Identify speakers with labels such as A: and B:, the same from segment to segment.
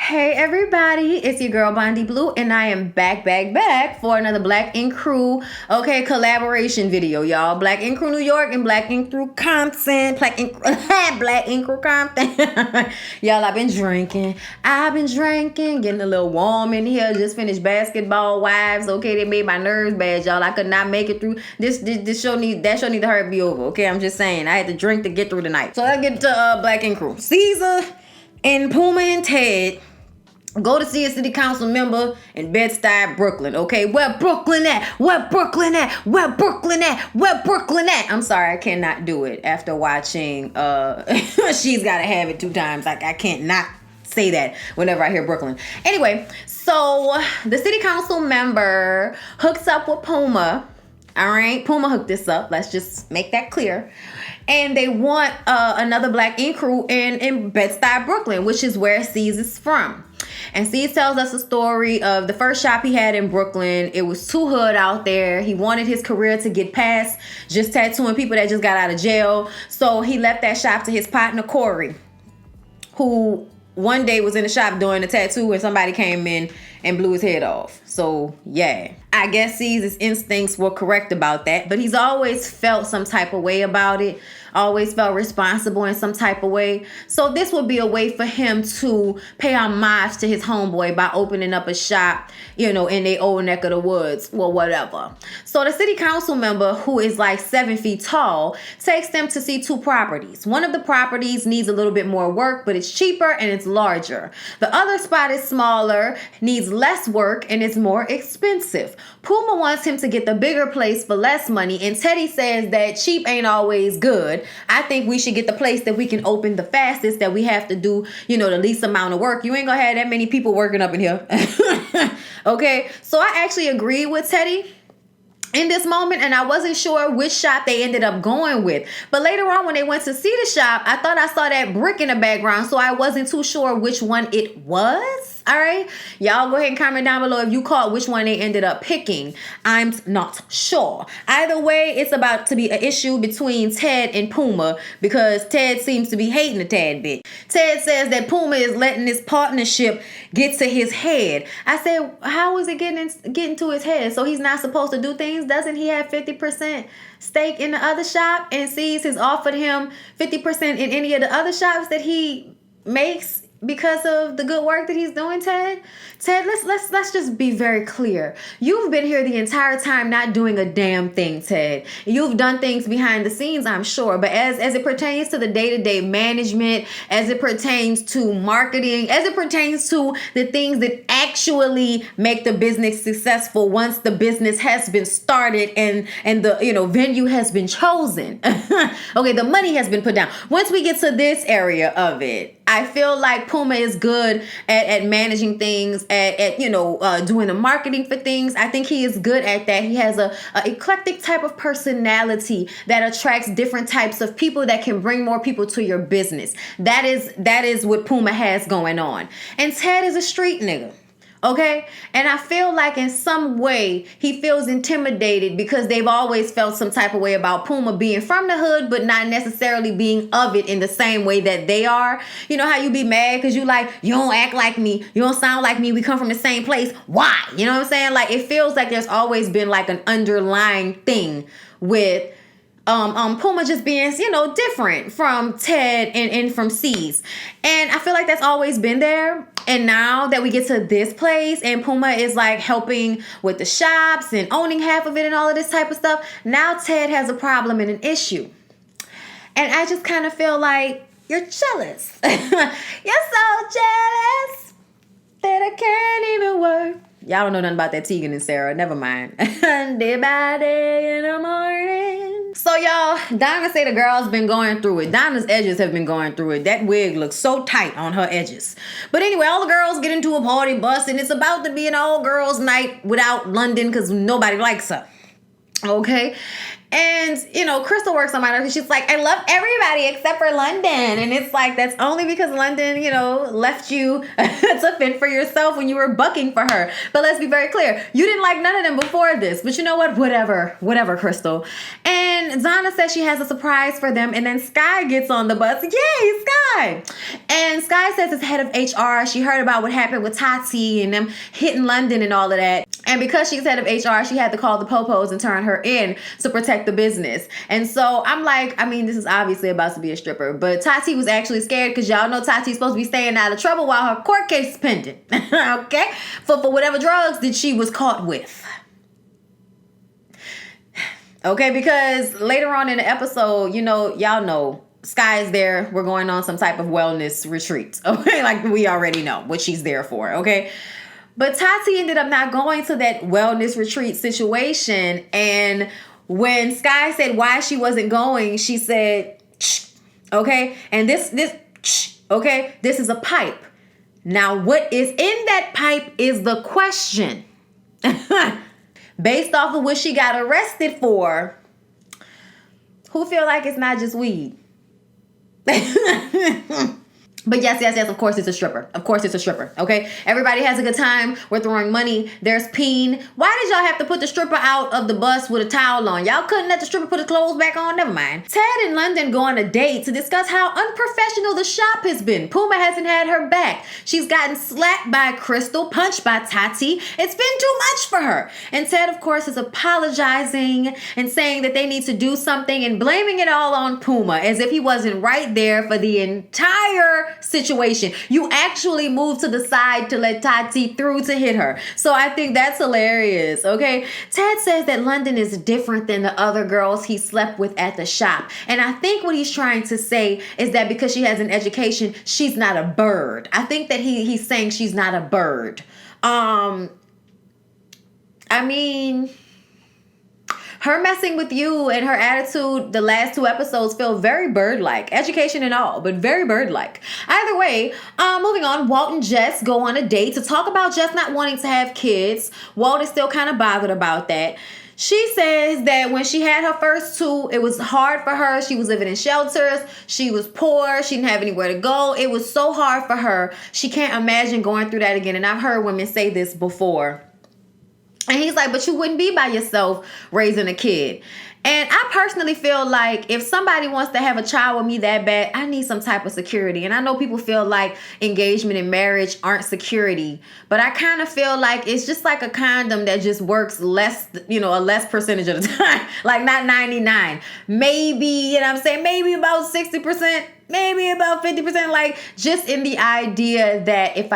A: Hey everybody, it's your girl Bondy Blue, and I am back for another Black Ink Crew, collaboration video, y'all. Black Ink Crew New York and Black Ink Crew Compton, Black Ink Crew Compton. Y'all, I've been drinking, getting a little warm in here. Just finished Basketball Wives. Okay, they made my nerves bad, y'all. I could not make it through this show. That show need to hurry be over. Okay, I'm just saying, I had to drink to get through the night. So let's get to Black Ink Crew. Caesar and Puma and Ted go to see a city council member in Bed-Stuy, Brooklyn. Okay, where Brooklyn at? Where Brooklyn at? Where Brooklyn at? Where Brooklyn at? I'm sorry, I cannot do it after watching She's Gotta Have It 2 times. Like, I can't not say that whenever I hear Brooklyn. Anyway, so the city council member hooks up with Puma. All right, Puma hooked this up. Let's just make that clear. And they want another Black Ink Crew in Bed-Stuy, Brooklyn, which is where C's is from. And C's tells us a story of the first shop he had in Brooklyn. It was too hood out there. He wanted his career to get past just tattooing people that just got out of jail. So he left that shop to his partner, Corey, who one day was in the shop doing a tattoo and somebody came in and blew his head off. So, yeah. I guess C's instincts were correct about that, but he's always felt some type of way about it, always felt responsible in some type of way. So this would be a way for him to pay homage to his homeboy by opening up a shop, in their old neck of the woods, or whatever. So the city council member, who is like 7 feet tall, takes them to see 2 properties. One of the properties needs a little bit more work, but it's cheaper and it's larger. The other spot is smaller, needs less work, and it's more expensive. Puma wants him to get the bigger place for less money, and Teddy says that cheap ain't always good. I think we should get the place that we can open the fastest, that we have to do, the least amount of work. You ain't gonna have that many people working up in here. Okay, so I actually agree with Teddy in this moment, and I wasn't sure which shop they ended up going with. But later on, when they went to see the shop, I thought I saw that brick in the background, so I wasn't too sure which one it was. All right, y'all go ahead and comment down below if you caught which one they ended up picking. I'm not sure. Either way, it's about to be an issue between Ted and Puma, because Ted seems to be hating a tad bit. Ted says that Puma is letting this partnership get to his head. I said, how is it getting to his head? So he's not supposed to do things? Doesn't he have 50% stake in the other shop, and C's has offered him 50% in any of the other shops that he makes because of the good work that he's doing? Ted, let's just be very clear. You've been here the entire time not doing a damn thing, Ted. You've done things behind the scenes, I'm sure, but as it pertains to the day-to-day management, as it pertains to marketing, as it pertains to the things that actually make the business successful once the business has been started and the venue has been chosen. Okay, the money has been put down. Once we get to this area of it, I feel like Puma is good at managing things, at doing the marketing for things. I think he is good at that. He has a eclectic type of personality that attracts different types of people that can bring more people to your business. That is what Puma has going on. And Ted is a street nigga. Okay, and I feel like in some way he feels intimidated because they've always felt some type of way about Puma being from the hood, but not necessarily being of it in the same way that they are. You know how you be mad because you don't act like me, you don't sound like me, we come from the same place. Why? You know what I'm saying? Like, it feels like there's always been like an underlying thing with Puma just being, different from Ted and from C's. And I feel like that's always been there. And now that we get to this place and Puma is like helping with the shops and owning half of it and all of this type of stuff, now Ted has a problem and an issue. And I just kind of feel like you're jealous. You're so jealous that I can't even work. Y'all don't know nothing about that Tegan and Sarah. Never mind. Day by day in the morning. So y'all, Donna say the girl's been going through it. Donna's edges have been going through it. That wig looks so tight on her edges. But anyway, all the girls get into a party bus, and it's about to be an all girls night without London because nobody likes her. Okay. And, Crystal works on my nerves. She's like, I love everybody except for London. And it's like, that's only because London, left you to fend for yourself when you were bucking for her. But let's be very clear. You didn't like none of them before this. But you know what? Whatever, Crystal. And Donna says she has a surprise for them. And then Sky gets on the bus. Yay, Sky. And Sky says as head of HR, she heard about what happened with Tati and them hitting London and all of that. And because she's head of HR, she had to call the popos and turn her in to protect the business. And so I'm like, this is obviously about to be a stripper, but Tati was actually scared because y'all know Tati's supposed to be staying out of trouble while her court case is pending. Okay? For whatever drugs that she was caught with. Okay, because later on in the episode, y'all know Sky is there. We're going on some type of wellness retreat. Okay, like we already know what she's there for. Okay. But Tati ended up not going to that wellness retreat situation. And when Sky said why she wasn't going, she said, shh, okay? And this, shh, okay? This is a pipe. Now, what is in that pipe is the question. Based off of what she got arrested for, who feel like it's not just weed? But yes, of course it's a stripper. Of course it's a stripper, okay? Everybody has a good time. We're throwing money. There's peen. Why did y'all have to put the stripper out of the bus with a towel on? Y'all couldn't let the stripper put his clothes back on? Never mind. Ted and London go on a date to discuss how unprofessional the shop has been. Puma hasn't had her back. She's gotten slapped by Crystal, punched by Tati. It's been too much for her. And Ted, of course, is apologizing and saying that they need to do something and blaming it all on Puma as if he wasn't right there for the entire situation. You actually moved to the side to let Tati through to hit her. So I think that's hilarious, okay? Ted says that London is different than the other girls he slept with at the shop. And I think what he's trying to say is that because she has an education, she's not a bird. I think that he's saying she's not a bird. Her messing with you and her attitude the last 2 episodes feel very bird-like. Education and all, but very bird-like. Either way, moving on, Walt and Jess go on a date to talk about Jess not wanting to have kids. Walt is still kind of bothered about that. She says that when she had her first 2, it was hard for her. She was living in shelters. She was poor. She didn't have anywhere to go. It was so hard for her. She can't imagine going through that again. And I've heard women say this before. And he's like, but you wouldn't be by yourself raising a kid. And I personally feel like if somebody wants to have a child with me that bad, I need some type of security. And I know people feel like engagement and marriage aren't security, but I kind of feel like it's just like a condom that just works less, a less percentage of the time, like not 99, maybe, maybe about 60%. Maybe about 50%, like just in the idea that if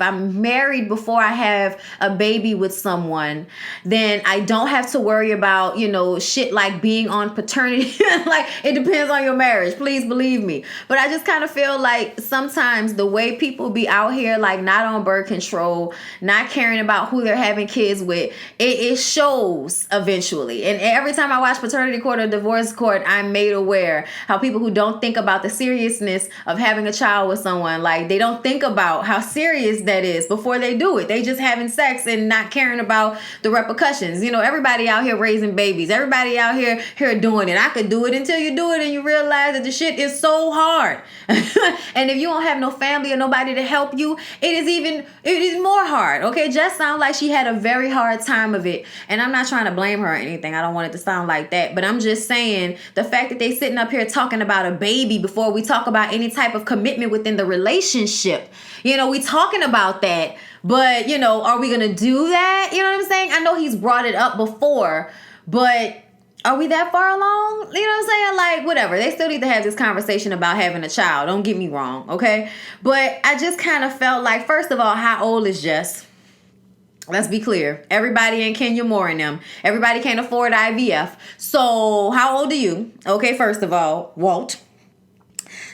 A: I'm married before I have a baby with someone, then I don't have to worry about, shit like being on paternity. Like it depends on your marriage. Please believe me. But I just kind of feel like sometimes the way people be out here, like not on birth control, not caring about who they're having kids with, it shows eventually. And every time I watch paternity court or divorce court, I'm made aware how people who don't think about the seriousness of having a child with someone, like they don't think about how serious that is before they do it. They just having sex and not caring about the repercussions. Everybody out here raising babies, everybody out here doing it. I could do it until you do it and you realize that the shit is so hard. And if you don't have no family or nobody to help you, it is more hard. Okay, Jess sounds like she had a very hard time of it, and I'm not trying to blame her or anything. I don't want it to sound like that, but I'm just saying the fact that they sitting up here talking about a baby before we talk about any type of commitment within the relationship. We talking about that, but are we gonna do that? You know what I'm saying? I know he's brought it up before, but are we that far along? You know what I'm saying? Like, whatever. They still need to have this conversation about having a child. Don't get me wrong, okay? But I just kind of felt like, first of all, how old is Jess? Let's be clear. Everybody in Kenya Moore and them. Everybody can't afford IVF. So how old are you? Okay, first of all, Walt.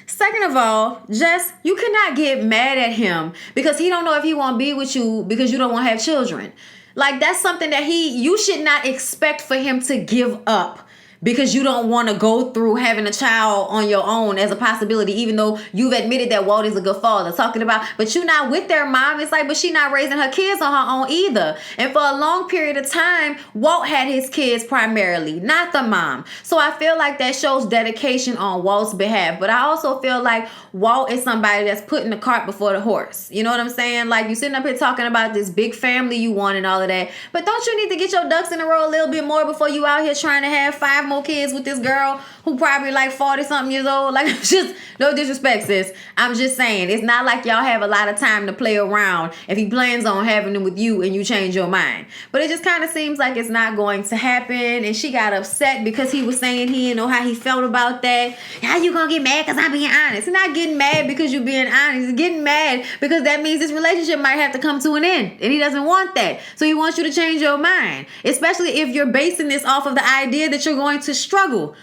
A: Second of all, Jess, you cannot get mad at him because he don't know if he want to be with you because you don't want to have children. Like, that's something that you should not expect for him to give up because you don't want to go through having a child on your own as a possibility, even though you've admitted that Walt is a good father. Talking about, but you're not with their mom. It's like, but she not raising her kids on her own either. And for a long period of time, Walt had his kids primarily, not the mom. So I feel like that shows dedication on Walt's behalf. But I also feel like Walt is somebody that's putting the cart before the horse. You know what I'm saying? Like, you sitting up here talking about this big family you want and all of that. But don't you need to get your ducks in a row a little bit more before you out here trying to have 5 more kids with this girl who probably like 40 something years old? Like, just no disrespect, sis. I'm just saying, it's not like y'all have a lot of time to play around if he plans on having them with you and you change your mind. But it just kind of seems like it's not going to happen. And she got upset because he was saying he didn't know how he felt about that. How you gonna get mad because I'm being honest? He's not getting mad because you're being honest. He's getting mad because that means this relationship might have to come to an end. And he doesn't want that. So he wants you to change your mind. Especially if you're basing this off of the idea that you're going to struggle.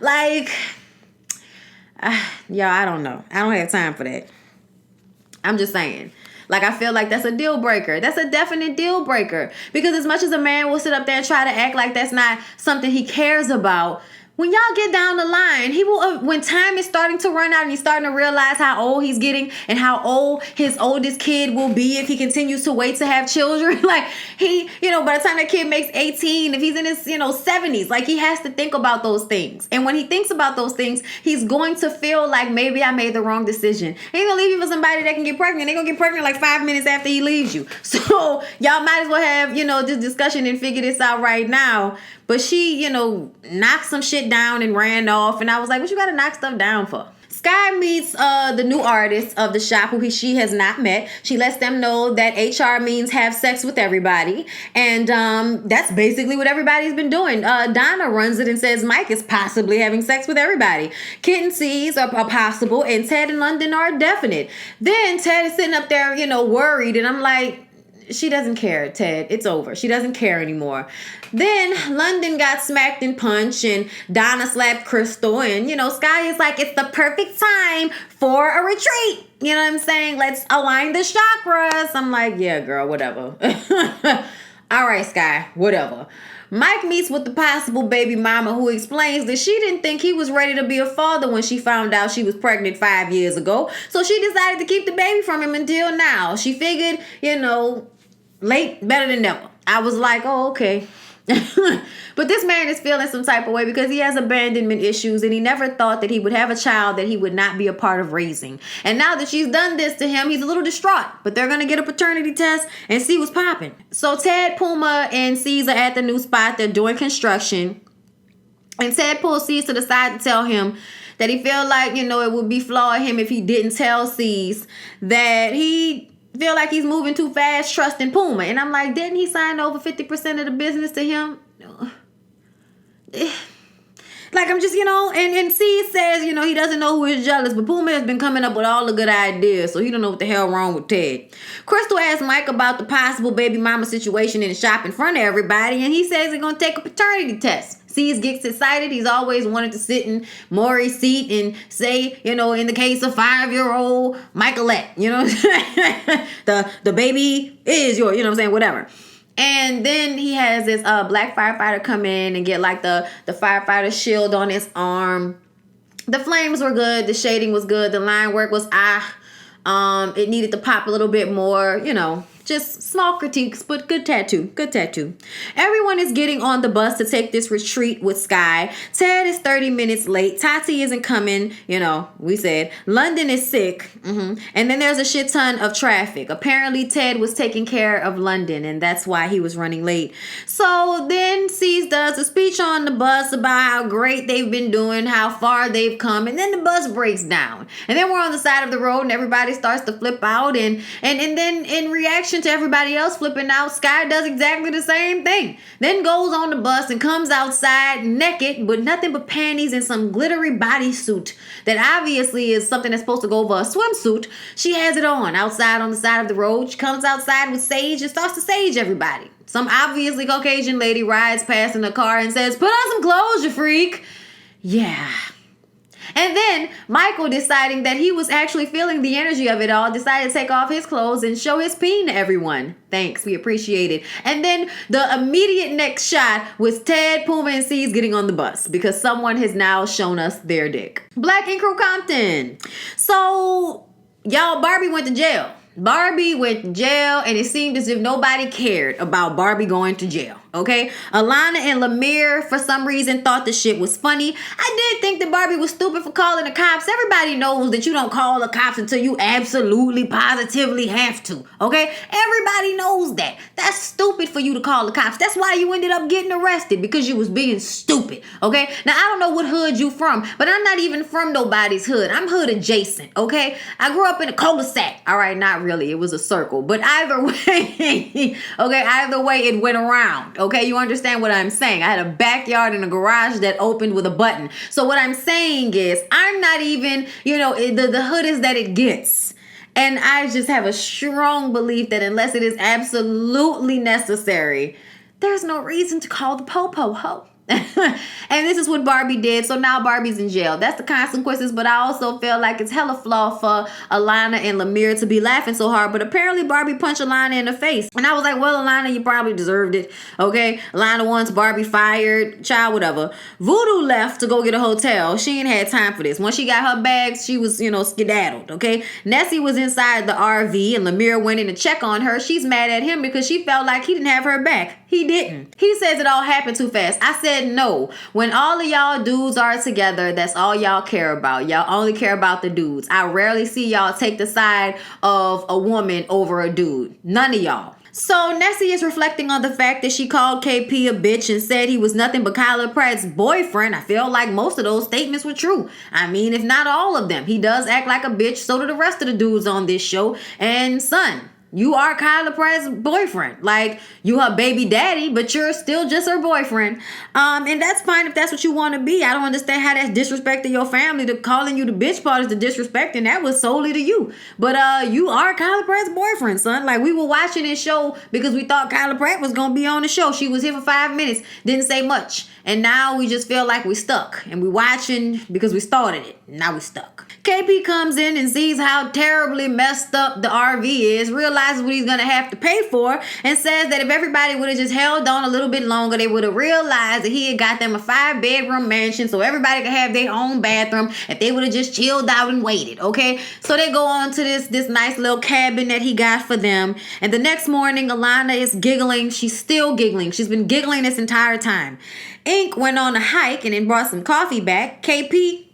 A: Like, y'all, I don't know. I don't have time for that. I'm just saying. Like, I feel like that's a deal breaker. That's a definite deal breaker. Because as much as a man will sit up there and try to act like that's not something he cares about, when y'all get down the line, he will, when time is starting to run out and he's starting to realize how old he's getting and how old his oldest kid will be if he continues to wait to have children. Like, he, by the time that kid makes 18, if he's in his, 70s, like, he has to think about those things. And when he thinks about those things, he's going to feel like, maybe I made the wrong decision. He ain't gonna leave you for somebody that can get pregnant. They're gonna get pregnant like 5 minutes after he leaves you. So y'all might as well have, this discussion and figure this out right now. But she, knocked some shit down and ran off. And I was like, what you gotta knock stuff down for? Sky meets the new artist of the shop who she has not met. She lets them know that HR means have sex with everybody. And that's basically what everybody's been doing. Donna runs it and says Mike is possibly having sex with everybody. Kitten sees are possible and Ted and London are definite. Then Ted is sitting up there, worried. And I'm like, she doesn't care, Ted. It's over. She doesn't care anymore. Then London got smacked and punched and Donna slapped Crystal. And, Sky is like, it's the perfect time for a retreat. You know what I'm saying? Let's align the chakras. I'm like, yeah, girl, whatever. All right, Sky, whatever. Mike meets with the possible baby mama who explains that she didn't think he was ready to be a father when she found out she was pregnant 5 years ago. So she decided to keep the baby from him until now. She figured, late better than never. I was like, oh, okay. But this man is feeling some type of way because he has abandonment issues and he never thought that he would have a child that he would not be a part of raising. And now that she's done this to him, he's a little distraught. But they're going to get a paternity test and see what's popping. So Ted, Puma, and C's are at the new spot. They're doing construction. And Ted pulls C's to the side to tell him that he felt like, it would be flawed him if he didn't tell C's that he feel like he's moving too fast trusting Puma. And I'm like, didn't he sign over 50% of the business to him? Like, I'm just, and C says, he doesn't know who is jealous, but Puma has been coming up with all the good ideas, so he don't know what the hell wrong with Ted. Crystal asked Mike about the possible baby mama situation in the shop in front of everybody, and he says he's going to take a paternity test. C's gets excited. He's always wanted to sit in Maury's seat and say, in the case of 5-year-old Michaelette, the baby is yours, whatever. And then he has this black firefighter come in and get like the firefighter shield on his arm. The flames were good. The shading was good. The line work was it needed to pop a little bit more, just small critiques, but good tattoo. Good tattoo. Everyone is getting on the bus to take this retreat with Sky. Ted is 30 minutes late. Tati isn't coming. We said London is sick. And then there's a shit ton of traffic. Apparently Ted was taking care of London and that's why he was running late. So then C's does a speech on the bus about how great they've been doing, how far they've come. And then the bus breaks down. And then we're on the side of the road and everybody starts to flip out. And then in reaction to everybody else flipping out, Sky does exactly the same thing. Then goes on the bus and comes outside naked with nothing but panties and some glittery bodysuit that obviously is something that's supposed to go over a swimsuit. She has it on outside on the side of the road. She comes outside with sage and starts to sage everybody. Some obviously Caucasian lady rides past in a car and says, "Put on some clothes, you freak." Yeah. And then Michael, deciding that he was actually feeling the energy of it all, decided to take off his clothes and show his peen to everyone. Thanks, we appreciate it. And then the immediate next shot was Ted, Puma, and C's getting on the bus because someone has now shown us their dick. Black Ink Crew Compton. So, y'all, Barbie went to jail. Barbie went to jail, and it seemed as if nobody cared about Barbie going to jail. Okay, Alana and Lemire for some reason thought the shit was funny. I did think that Barbie was stupid for calling the cops. Everybody knows that you don't call the cops until you absolutely positively have to. Okay, everybody knows that. That's stupid for you to call the cops. That's why you ended up getting arrested, because you was being stupid. Okay, now I don't know what hood you from, but I'm not even from nobody's hood. I'm hood adjacent. Okay, I grew up in a cul-de-sac. All right, not really. It was a circle, but either way, okay, either way it went around. Okay, you understand what I'm saying? I had a backyard and a garage that opened with a button. So what I'm saying is, I'm not even, the hood is that it gets. And I just have a strong belief that unless it is absolutely necessary, there's no reason to call the po-po ho. And this is what Barbie did. So now Barbie's in jail. That's the consequences. But I also feel like it's hella flaw for Alana and Lemire to be laughing so hard. But apparently Barbie punched Alana in the face. And I was like, well, Alana, you probably deserved it. Okay. Alana wants Barbie fired. Child, whatever. Voodoo left to go get a hotel. She ain't had time for this. Once she got her bags, she was, skedaddled. Okay. Nessie was inside the RV and Lemire went in to check on her. She's mad at him because she felt like he didn't have her back. He didn't. He says it all happened too fast. I said no. When all of y'all dudes are together, that's all y'all care about. Y'all only care about the dudes. I rarely see y'all take the side of a woman over a dude. None of y'all. So Nessie is reflecting on the fact that she called KP a bitch and said he was nothing but Kyla Pratt's boyfriend. I feel like most of those statements were true. I mean, if not all of them. He does act like a bitch. So do the rest of the dudes on this show. And son, you are Kyla Pratt's boyfriend. Like, you her baby daddy, but you're still just her boyfriend. And that's fine if that's what you want to be. I don't understand how that's disrespecting your family. The calling you the bitch part is the disrespect, and that was solely to you. But you are Kyla Pratt's boyfriend, son. Like, we were watching this show because we thought Kyla Pratt was going to be on the show. She was here for 5 minutes, didn't say much. And now we just feel like we stuck. And we watching because we started it. Now we stuck. KP comes in and sees how terribly messed up the RV is, realizes what he's going to have to pay for, and says that if everybody would have just held on a little bit longer, they would have realized that he had got them a 5-bedroom mansion so everybody could have their own bathroom if they would have just chilled out and waited, okay? So they go on to this nice little cabin that he got for them. And the next morning, Alana is giggling. She's still giggling. She's been giggling this entire time. Ink went on a hike and then brought some coffee back. KP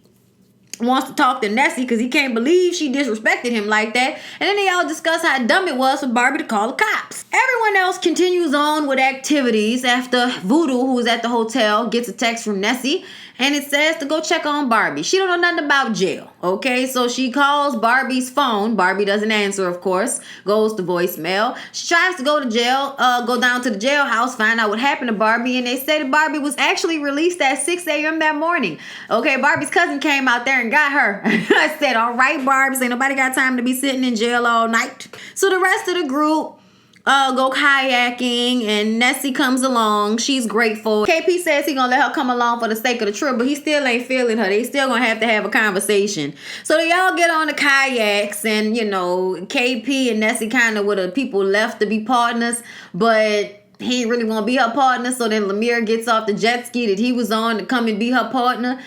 A: wants to talk to Nessie because he can't believe she disrespected him like that. And then they all discuss how dumb it was for Barbie to call the cops. Everyone else continues on with activities after Voodoo, who was at the hotel, gets a text from Nessie. And it says to go check on Barbie. She don't know nothing about jail, okay? So she calls Barbie's phone. Barbie doesn't answer, of course. Goes to voicemail. She tries to go to jail, go down to the jailhouse, find out what happened to Barbie. And they say that Barbie was actually released at 6 a.m. that morning. Okay, Barbie's cousin came out there and got her. I said, all right, Barbie, ain't nobody got time to be sitting in jail all night. So the rest of the group go kayaking, and Nessie comes along. She's grateful. KP says he gonna let her come along for the sake of the trip, but he still ain't feeling her. They still gonna have a conversation. So they all get on the kayaks, and KP and Nessie kind of were the people left to be partners, but he ain't really want to be her partner. So then Lemire gets off the jet ski that he was on to come and be her partner.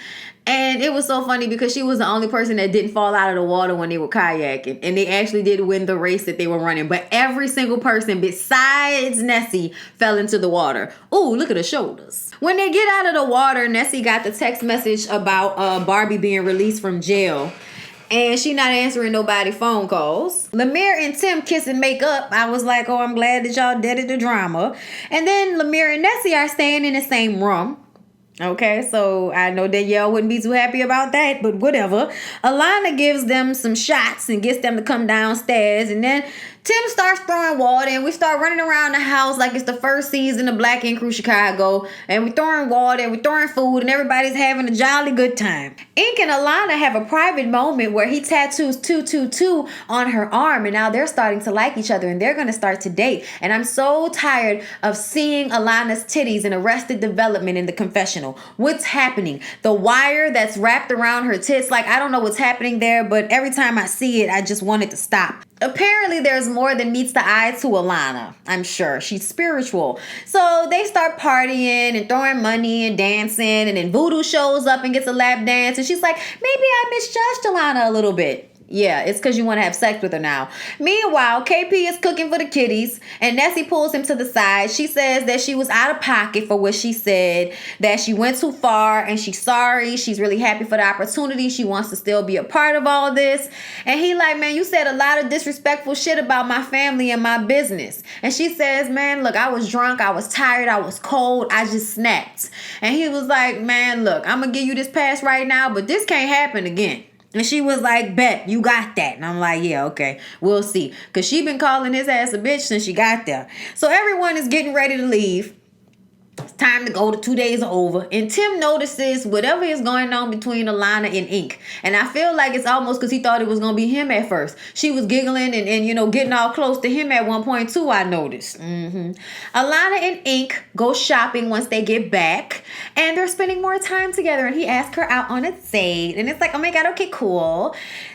A: And it was so funny because she was the only person that didn't fall out of the water when they were kayaking. And they actually did win the race that they were running. But every single person besides Nessie fell into the water. Ooh, look at her shoulders. When they get out of the water, Nessie got the text message about Barbie being released from jail. And she not answering nobody phone calls. Lemire and Tim kiss and make up. I was like, oh, I'm glad that y'all did the drama. And then Lemire and Nessie are staying in the same room. Okay, so I know Danielle wouldn't be too happy about that, but whatever. Alana gives them some shots and gets them to come downstairs, and then Tim starts throwing water, and we start running around the house like it's the first season of Black Ink Crew Chicago. And we throwing water, and we throwing food, and everybody's having a jolly good time. Ink and Alana have a private moment where he tattoos 222 on her arm, and now they're starting to like each other, and they're going to start to date. And I'm so tired of seeing Alana's titties in Arrested Development in the confessional. What's happening? The wire that's wrapped around her tits, like, I don't know what's happening there, but every time I see it, I just want it to stop. Apparently, there's more than meets the eye to Alana. I'm sure. She's spiritual. So they start partying and throwing money and dancing. And then Voodoo shows up and gets a lap dance. And she's like, maybe I misjudged Alana a little bit. Yeah, it's because you want to have sex with her now. Meanwhile, KP is cooking for the kiddies, and Nessie pulls him to the side. She says that she was out of pocket for what she said, that she went too far, and she's sorry. She's really happy for the opportunity. She wants to still be a part of all this. And he like, man, you said a lot of disrespectful shit about my family and my business. And she says, man, look, I was drunk. I was tired. I was cold. I just snapped. And he was like, man, look, I'm going to give you this pass right now, but this can't happen again. And she was like, bet, you got that. And I'm like, yeah, okay, we'll see. Because she been calling his ass a bitch since she got there. So everyone is getting ready to leave. It's time to go. The 2 days are over. And Tim notices whatever is going on between Alana and Ink. And I feel like it's almost because he thought it was going to be him at first. She was giggling and you know, getting all close to him at one point too, I noticed. Alana and Ink go shopping once they get back. And they're spending more time together. And he asks her out on a date. And it's like, oh my God, okay, cool.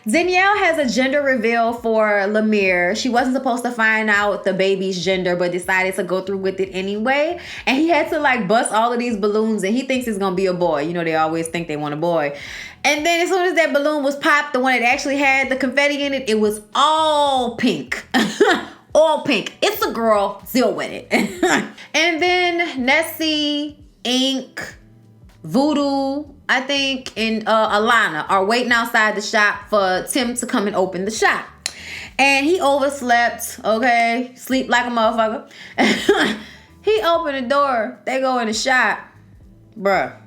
A: Danielle has a gender reveal for Lemire. She wasn't supposed to find out the baby's gender, but decided to go through with it anyway. And he had to like bust all of these balloons, and he thinks it's gonna be a boy. You know, they always think they want a boy. And then as soon as that balloon was popped, the one that actually had the confetti in it, it was all pink. All pink. It's a girl. Deal with it. And then Nessie, Ink, Voodoo, I think, and Alana are waiting outside the shop for Tim to come and open the shop. And he overslept, okay? Sleep like a motherfucker. He opened the door. They go in the shop. Bruh.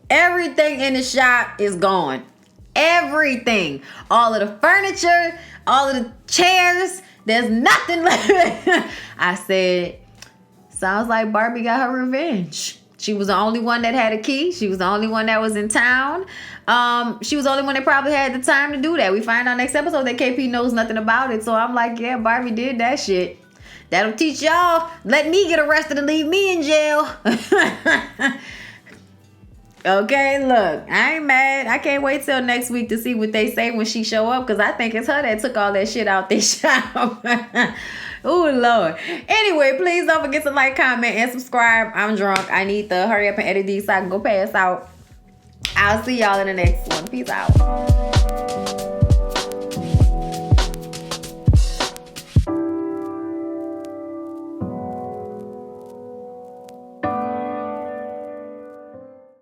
A: Everything in the shop is gone. Everything. All of the furniture, all of the chairs. There's nothing left. I said, sounds like Barbie got her revenge. She was the only one that had a key. She was the only one that was in town. She was the only one that probably had the time to do that. We find out next episode that KP knows nothing about it. So I'm like, yeah, Barbie did that shit. That'll teach y'all. Let me get arrested and leave me in jail. Okay, look, I ain't mad. I can't wait till next week to see what they say when she show up, because I think it's her that took all that shit out their shop. Oh, Lord. Anyway, please don't forget to like, comment, and subscribe. I'm drunk. I need to hurry up and edit these so I can go pass out. I'll see y'all in the next one. Peace out.